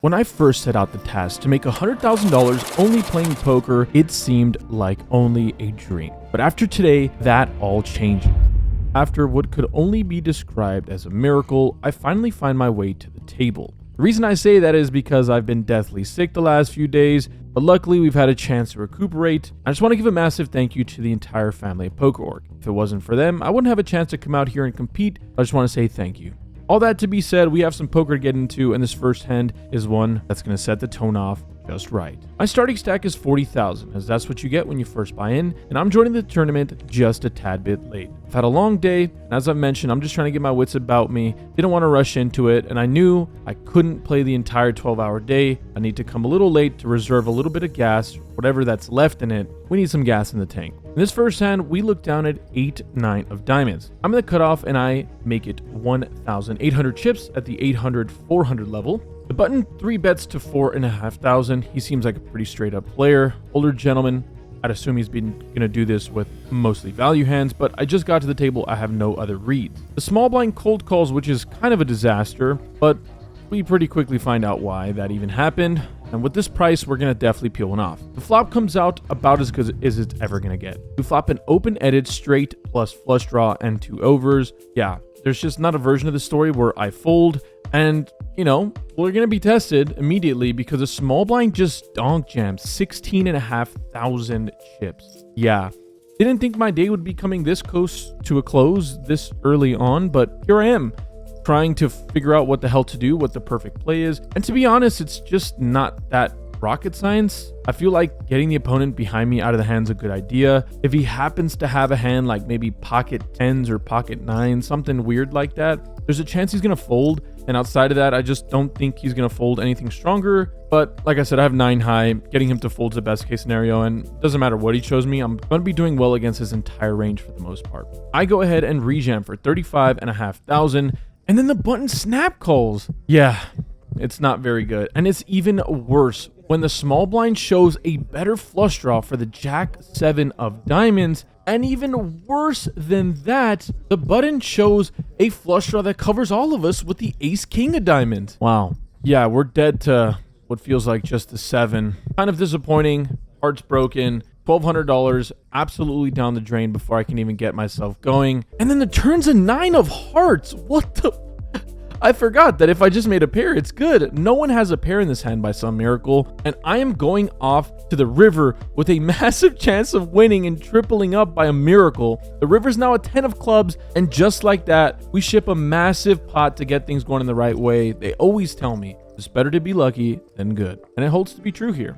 When I first set out the task to make $100,000 only playing poker, it seemed like only a dream. But after today, that all changes. After what could only be described as a miracle, I finally find my way to the table. The reason I say that is because I've been deathly sick the last few days, but luckily we've had a chance to recuperate. I just want to give a massive thank you to the entire family of Poker Org. If it wasn't for them, I wouldn't have a chance to come out here and compete. I just want to say thank you. All that to be said, we have some poker to get into, and this first hand is one that's going to set the tone off just right. My starting stack is 40,000, as that's what you get when you first buy in, and I'm joining the tournament just a tad bit late. I've had a long day, and as I've mentioned, I'm just trying to get my wits about me. Didn't want to rush into it, and I knew I couldn't play the entire 12-hour day. I need to come a little late to reserve a little bit of gas, whatever that's left in it. We need some gas in the tank. In this first hand, we look down at 8-9 of diamonds. I'm in the cutoff, and I make it 1,800 chips at the 800-400 level. The button 3 bets to 4,500. He seems like a pretty straight up player. Older gentleman. I'd assume he's been going to do this with mostly value hands, but I just got to the table. I have no other reads. The small blind cold calls, which is kind of a disaster, but we pretty quickly find out why that even happened. And with this price, we're going to definitely peel one off. The flop comes out about as good as it's ever going to get. We flop an open-ended straight plus flush draw and 2 overs. Yeah, there's just not a version of the story where I fold. And, you know, we're going to be tested immediately because a small blind just donk jammed 16,500 chips. Yeah, didn't think my day would be coming this close to a close this early on, but here I am trying to figure out what the hell to do, what the perfect play is. And to be honest, it's just not that rocket science. I feel like getting the opponent behind me out of the hand's a good idea. If he happens to have a hand like maybe pocket 10s or pocket 9s, something weird like that, there's a chance he's going to fold. And outside of that, I just don't think he's going to fold anything stronger. But like I said, I have 9 high. Getting him to fold is the best case scenario. And it doesn't matter what he shows me, I'm going to be doing well against his entire range for the most part. I go ahead and rejam for 35,500. And then the button snap calls. Yeah, it's not very good. And it's even worse when the small blind shows a better flush draw for the Jack 7 of diamonds. And even worse than that, the button shows a flush draw that covers all of us with the Ace King of diamonds. Wow. Yeah, we're dead to what feels like just a 7. Kind of disappointing. Heart's broken. $1,200 absolutely down the drain before I can even get myself going. And then the turn's a 9 of hearts. What the... I forgot that if I just made a pair, it's good. No one has a pair in this hand by some miracle, and I am going off to the river with a massive chance of winning and tripling up by a miracle. The river's now a 10 of clubs, and just like that, we ship a massive pot to get things going in the right way. They always tell me it's better to be lucky than good, and it holds to be true here.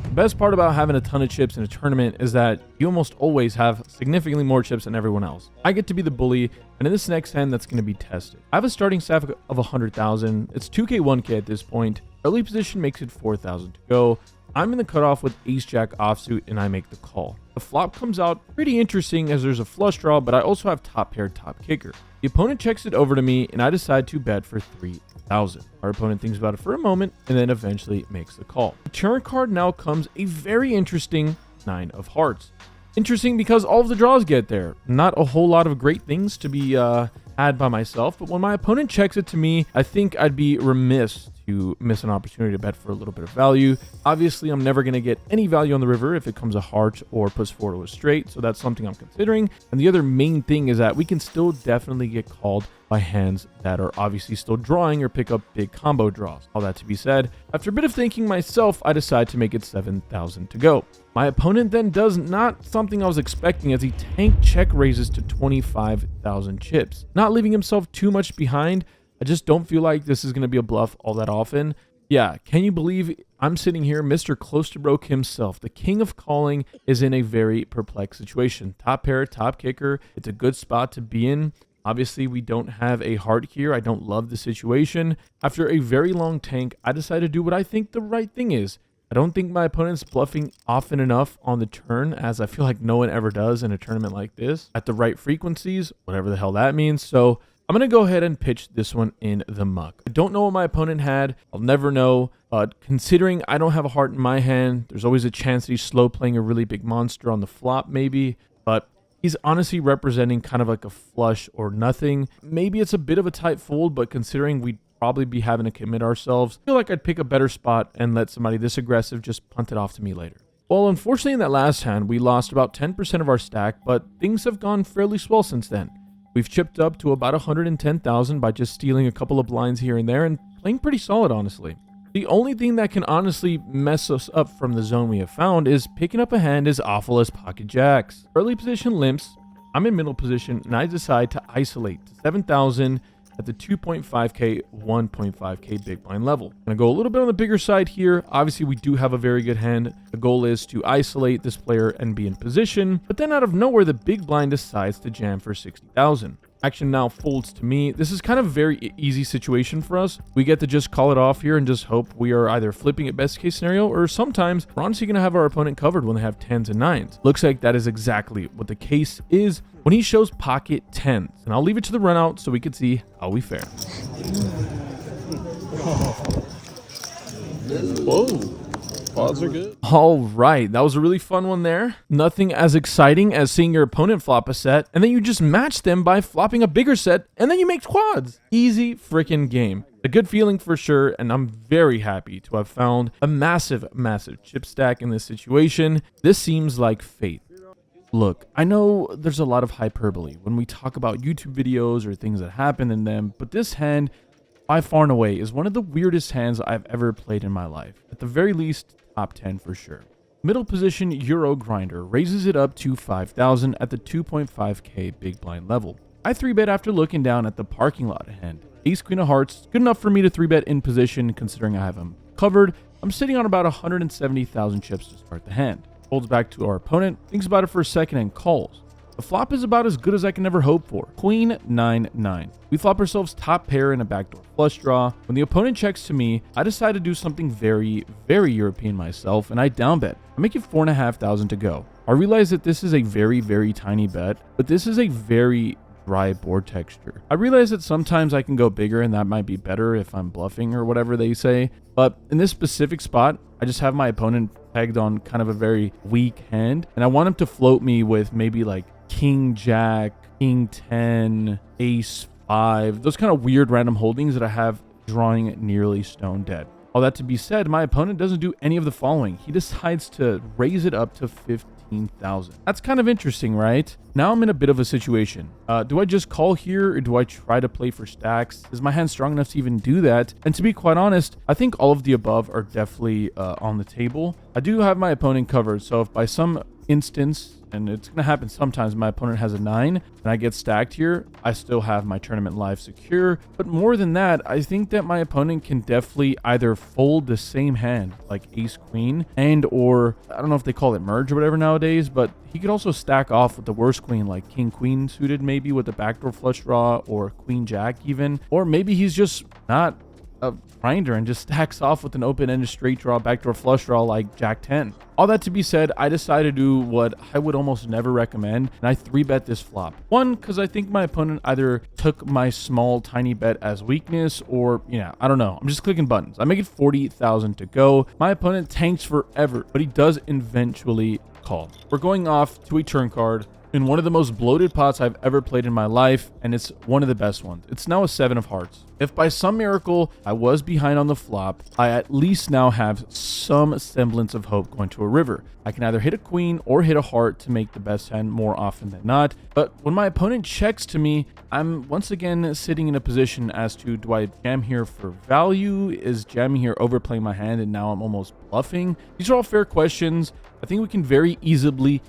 The best part about having a ton of chips in a tournament is that you almost always have significantly more chips than everyone else. I get to be the bully, and in this next hand, that's going to be tested. I have a starting stack of 100,000. It's 2K, 1K at this point. Early position makes it 4,000 to go. I'm in the cutoff with Ace-Jack offsuit, and I make the call. The flop comes out pretty interesting as there's a flush draw, but I also have top pair, top kicker. The opponent checks it over to me, and I decide to bet for 3,000. Our opponent thinks about it for a moment and then eventually makes the call. The turn card now comes a very interesting 9 of hearts. Interesting because all of the draws get there. Not a whole lot of great things to be had by myself, but when my opponent checks it to me, I think I'd be remiss to miss an opportunity to bet for a little bit of value. Obviously, I'm never going to get any value on the river if it comes a heart or puts forward to a straight, so that's something I'm considering. And the other main thing is that we can still definitely get called by hands that are obviously still drawing or pick up big combo draws. All that to be said, after a bit of thinking myself, I decide to make it 7,000 to go. My opponent then does not something I was expecting as he tank check raises to 25,000 chips. Not leaving himself too much behind. I just don't feel like this is going to be a bluff all that often. Yeah, can you believe I'm sitting here, Mr. Close to Broke himself, the king of calling, is in a very perplexed situation. Top pair, top kicker. It's a good spot to be in. Obviously, we don't have a heart here. I don't love the situation. After a very long tank, I decide to do what I think the right thing is. I don't think my opponent's bluffing often enough on the turn, as I feel like no one ever does in a tournament like this, at the right frequencies, whatever the hell that means. So I'm going to go ahead and pitch this one in the muck. I don't know what my opponent had. I'll never know. But considering I don't have a heart in my hand, there's always a chance that he's slow playing a really big monster on the flop maybe. But he's honestly representing kind of like a flush or nothing. Maybe it's a bit of a tight fold, but considering we probably be having to commit ourselves. I feel like I'd pick a better spot and let somebody this aggressive just punt it off to me later. Well, unfortunately in that last hand, we lost about 10% of our stack, but things have gone fairly swell since then. We've chipped up to about 110,000 by just stealing a couple of blinds here and there and playing pretty solid, honestly. The only thing that can honestly mess us up from the zone we have found is picking up a hand as awful as pocket jacks. Early position limps, I'm in middle position, and I decide to isolate to 7,000 at the 2.5k, 1.5k big blind level. I'm gonna go a little bit on the bigger side here. Obviously, we do have a very good hand. The goal is to isolate this player and be in position, but then out of nowhere, the big blind decides to jam for 60,000. Action now folds to me. This is kind of a very easy situation for us. We get to just call it off here and just hope we are either flipping at best case scenario, or sometimes we're honestly going to have our opponent covered when they have 10s and 9s. Looks like that is exactly what the case is when he shows pocket 10s. And I'll leave it to the run out so we can see how we fare. Whoa. Odds are good. All right, that was a really fun one there. Nothing as exciting as seeing your opponent flop a set, and then you just match them by flopping a bigger set, and then you make quads. Easy freaking game. A good feeling for sure, and I'm very happy to have found a massive chip stack in this situation. This seems like fate. Look, I know there's a lot of hyperbole when we talk about YouTube videos or things that happen in them, but this hand, by far and away, is one of the weirdest hands I've ever played in my life. At the very least, top 10 for sure. Middle position Euro Grinder raises it up to 5,000 at the 2.5k big blind level. I 3-bet after looking down at the parking lot hand. Ace Queen of Hearts, good enough for me to 3-bet in position considering I have him covered. I'm sitting on about 170,000 chips to start the hand. Folds back to our opponent, thinks about it for a second and calls. The flop is about as good as I can ever hope for. Queen 9-9. We flop ourselves top pair in a backdoor flush draw. When the opponent checks to me, I decide to do something very European myself, and I down bet. I make it 4,500 to go. I realize that this is a very tiny bet, but this is a very dry board texture. I realize that sometimes I can go bigger and that might be better if I'm bluffing or whatever they say, but in this specific spot, I just have my opponent pegged on kind of a very weak hand, and I want him to float me with maybe like King Jack, King 10, Ace 5, those kind of weird random holdings that I have drawing nearly stone dead. All that to be said, my opponent doesn't do any of the following. He decides to raise it up to 15,000. That's kind of interesting, right? Now I'm in a bit of a situation. Do I just call here or do I try to play for stacks? Is my hand strong enough to even do that? And to be quite honest, I think all of the above are definitely on the table. I do have my opponent covered, so if by some instance, and it's going to happen sometimes, my opponent has a 9 and I get stacked here, I still have my tournament life secure. But more than that, I think that my opponent can definitely either fold the same hand like ace queen, and or I don't know if they call it merge or whatever nowadays, but he could also stack off with the worst queen like king queen suited, maybe with the backdoor flush draw, or queen jack even, or maybe he's just not a grinder and just stacks off with an open-ended straight draw, backdoor flush draw like jack 10. All that to be said, I decided to do what I would almost never recommend, and I 3-bet this flop. One, because I think my opponent either took my small tiny bet as weakness, or I don't know. I'm just clicking buttons. I make it 40,000 to go. My opponent tanks forever, but he does eventually call. We're going off to a turn card in one of the most bloated pots I've ever played in my life, and it's one of the best ones. It's now a 7 of hearts. If by some miracle I was behind on the flop, I at least now have some semblance of hope going to a river. I can either hit a queen or hit a heart to make the best hand more often than not. But when my opponent checks to me, I'm once again sitting in a position as to, do I jam here for value? Is jamming here overplaying my hand and now I'm almost bluffing? These are all fair questions. I think we can very easily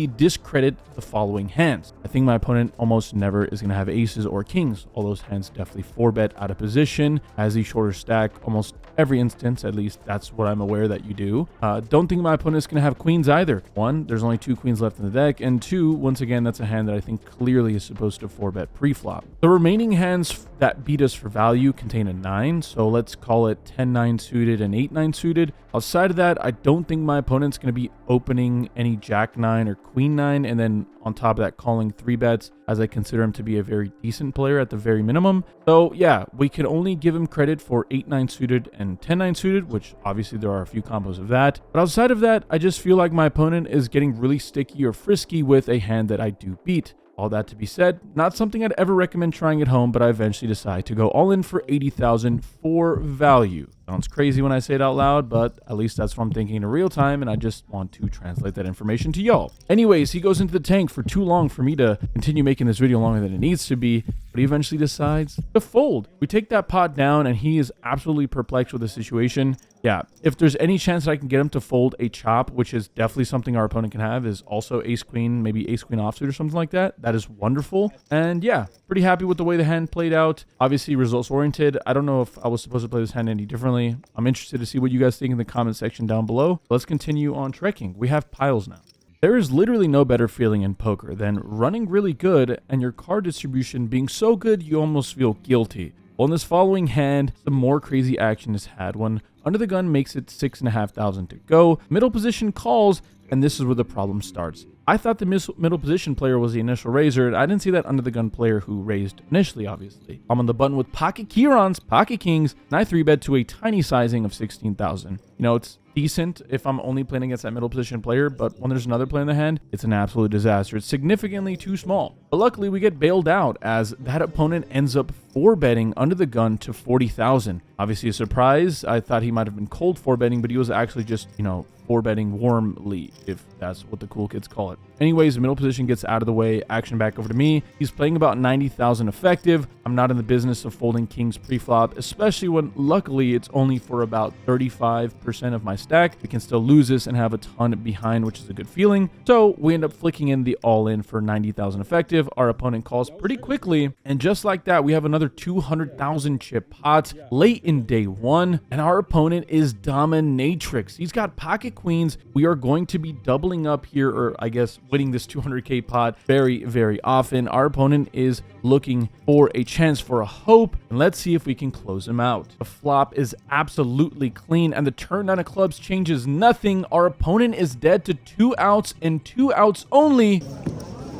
discredit the following hands. I think my opponent almost never is going to have aces or kings. All those hands definitely 4-bet out of position, has the shorter stack almost every instance. At least that's what I'm aware that you do. Don't think my opponent is going to have queens either. 1, there's only 2 queens left in the deck, and 2, once again, that's a hand that I think clearly is supposed to 4-bet pre-flop. The remaining hands that beat us for value contain a 9, so let's call it 10-9 suited and 8-9 suited. Outside of that, I don't think my opponent's going to be opening any jack 9 or queen 9, and then on top of that calling 3-bets, as I consider him to be a very decent player at the very minimum. So yeah, we can only give him credit for 8-9 suited and 10-9 suited, which obviously there are a few combos of that. But outside of that, I just feel like my opponent is getting really sticky or frisky with a hand that I do beat. All that to be said, not something I'd ever recommend trying at home, but I eventually decide to go all in for 80,000 for value. Sounds crazy when I say it out loud, but at least that's what I'm thinking in real time, and I just want to translate that information to y'all. Anyways, he goes into the tank for too long for me to continue making this video longer than it needs to be, but he eventually decides to fold. We take that pot down, and he is absolutely perplexed with the situation. Yeah, if there's any chance that I can get him to fold a chop, which is definitely something our opponent can have, is also ace-queen, maybe ace-queen offsuit or something like that. That is wonderful. And yeah, pretty happy with the way the hand played out. Obviously, results-oriented. I don't know if I was supposed to play this hand any differently. I'm interested to see what you guys think in the comment section down below. Let's continue on trekking. We have piles now. There is literally no better feeling in poker than running really good and your card distribution being so good you almost feel guilty. Well, in this following hand, some more crazy action is had when under the gun makes it 6,500 to go. Middle position calls, and this is where the problem starts. I thought the middle position player was the initial raiser. I didn't see that under the gun player who raised initially, obviously. I'm on the button with pocket Kirons, pocket kings, and I 3-bet to a tiny sizing of 16,000. You know, it's decent if I'm only playing against that middle position player, but when there's another player in the hand, it's an absolute disaster. It's significantly too small. But luckily, we get bailed out as that opponent ends up 4-betting under the gun to 40,000. Obviously a surprise. I thought he might have been cold 4-betting, but he was actually just, 4-betting warmly, if that's what the cool kids call it. Anyways, the middle position gets out of the way. Action back over to me. He's playing about 90,000 effective. I'm not in the business of folding kings pre-flop, especially when luckily it's only for about 35% of my stack. We can still lose this and have a ton behind, which is a good feeling. So we end up flicking in the all-in for 90,000 effective. Our opponent calls pretty quickly, and just like that, we have another 200,000 chip pot late in day one, and our opponent is dominatrix. He's got pocket queens. We are going to be doubling up here, or I guess winning this 200k pot very, very often. Our opponent is looking for a chance, for a hope, and let's see if we can close him out. The flop is absolutely clean, and the turn down of clubs changes nothing. Our opponent is dead to 2 outs and 2 outs only.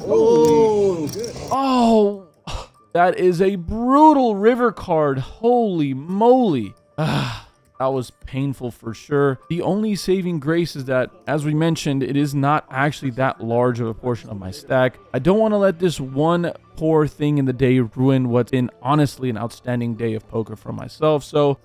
Oh, that is a brutal river card. Holy moly. That was painful for sure. The only saving grace is that, as we mentioned, it is not actually that large of a portion of my stack. I don't want to let this one poor thing in the day ruin what's been honestly an outstanding day of poker for myself. So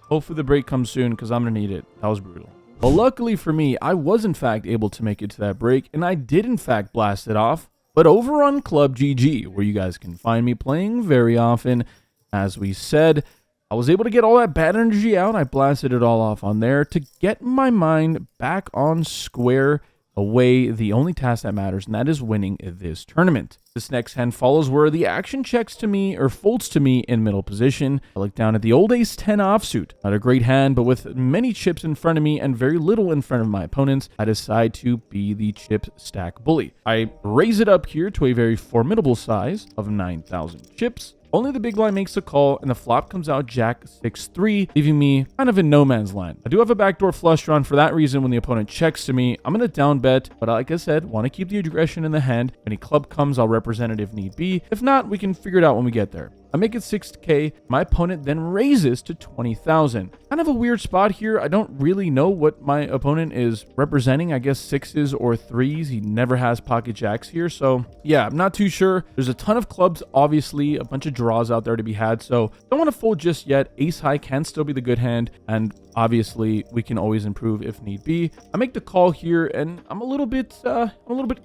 hopefully the break comes soon because I'm going to need it. That was brutal. Well, luckily for me, I was in fact able to make it to that break, and I did in fact blast it off. But over on Club GG, where you guys can find me playing very often, as we said, I was able to get all that bad energy out. I blasted it all off on there to get my mind back on square away, the only task that matters, and that is winning this tournament. This next hand follows where the action checks to me, or folds to me in middle position. I look down at the old ace-10 offsuit. Not a great hand, but with many chips in front of me and very little in front of my opponents, I decide to be the chip stack bully. I raise it up here to a very formidable size of 9,000 chips. Only the big blind makes the call, and the flop comes out jack 6-3, leaving me kind of in no man's land. I do have a backdoor flush draw, and for that reason, when the opponent checks to me, I'm going to down bet, but like I said, want to keep the aggression in the hand. If any club comes, I'll represent it if need be. If not, we can figure it out when we get there. I make it 6k. My opponent then raises to 20,000. Kind of a weird spot here. I don't really know what my opponent is representing. I guess 6s or 3s. He never has pocket jacks here. So yeah, I'm not too sure. There's a ton of clubs, obviously, a bunch of draws out there to be had. So don't want to fold just yet. Ace high can still be the good hand, and obviously we can always improve if need be. I make the call here, and I'm a little bit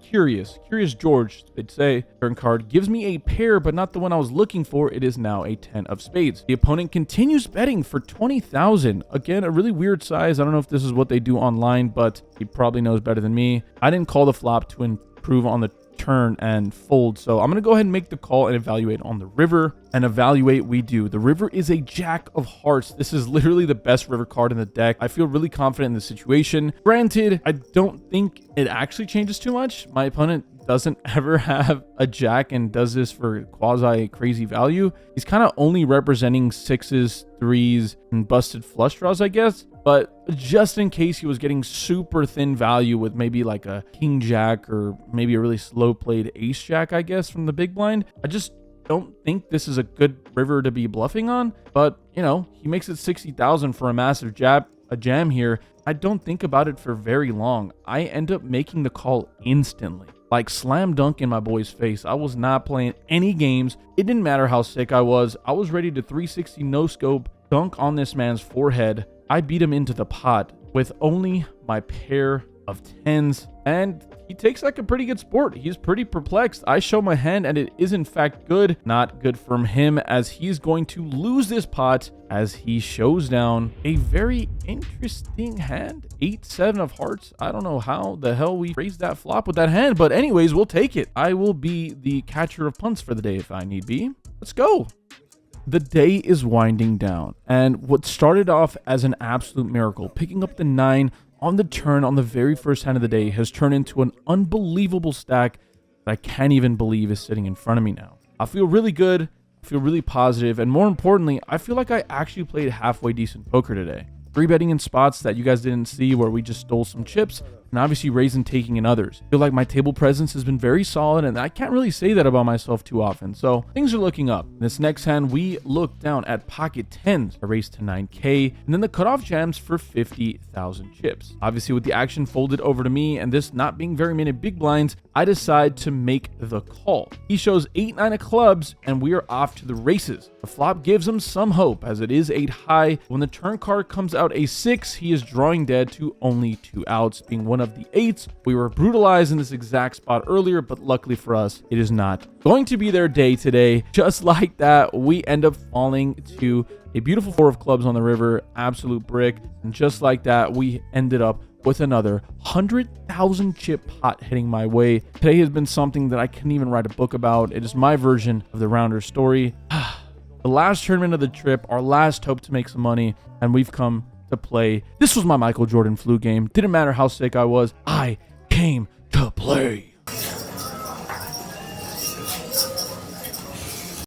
curious. Curious George, they'd say. Turn card gives me a pair, but not the one I was looking for. It is now a 10 of spades. The opponent continues betting for 20,000. Again, a really weird size. I don't know if this is what they do online, but he probably knows better than me. I didn't call the flop to improve on the turn and fold, so I'm gonna go ahead and make the call and evaluate on the river. And evaluate we do. The river is a jack of hearts. This is literally the best river card in the deck. I feel really confident in the situation. Granted, I don't think it actually changes too much. My opponent doesn't ever have a jack and does this for quasi crazy value. He's kind of only representing 6s, 3s, and busted flush draws, I guess. But just in case he was getting super thin value with maybe like a king jack or maybe a really slow played ace jack, I guess, from the big blind, I just don't think this is a good river to be bluffing on. But, he makes it 60,000 for a massive jam here. I don't think about it for very long. I end up making the call instantly. like slam dunk in my boy's face. I was not playing any games. It didn't matter how sick I was. I was ready to 360 no scope dunk on this man's forehead. I beat him into the pot with only my pair of tens, and he takes like a pretty good sport. He's pretty perplexed. I show my hand and it is in fact good. Not good from him, as he's going to lose this pot as he shows down a very interesting hand. 8-7 of hearts. I don't know how the hell we raised that flop with that hand, but anyways, we'll take it. I will be the catcher of punts for the day if I need be. Let's go. The day is winding down, and what started off as an absolute miracle, picking up the 9 on the turn on the very first hand of the day, has turned into an unbelievable stack that I can't even believe is sitting in front of me now. I feel really good, I feel really positive, and more importantly, I feel like I actually played halfway decent poker today. 3-betting in spots that you guys didn't see where we just stole some chips, and obviously raising, taking in others. I feel like my table presence has been very solid, and I can't really say that about myself too often, so things are looking up. This next hand, we look down at pocket 10s, a raise to 9k, and then the cutoff jams for 50,000 chips. Obviously, with the action folded over to me, and this not being very many big blinds, I decide to make the call. He shows 8-9 of clubs, and we are off to the races. The flop gives him some hope, as it is 8 high. When the turn card comes out a 6, he is drawing dead to only 2 outs, being one of the 8s. We were brutalized in this exact spot earlier, but luckily for us, it is not going to be their day today. Just like that, we end up falling to a beautiful 4 of clubs on the river, absolute brick. And just like that, we ended up with another 100,000 chip pot hitting my way. Today has been something that I couldn't even write a book about. It is my version of the rounder story. The last tournament of the trip, our last hope to make some money, and we've come to play. This was my Michael Jordan flu game. Didn't matter how sick I was, I came to play.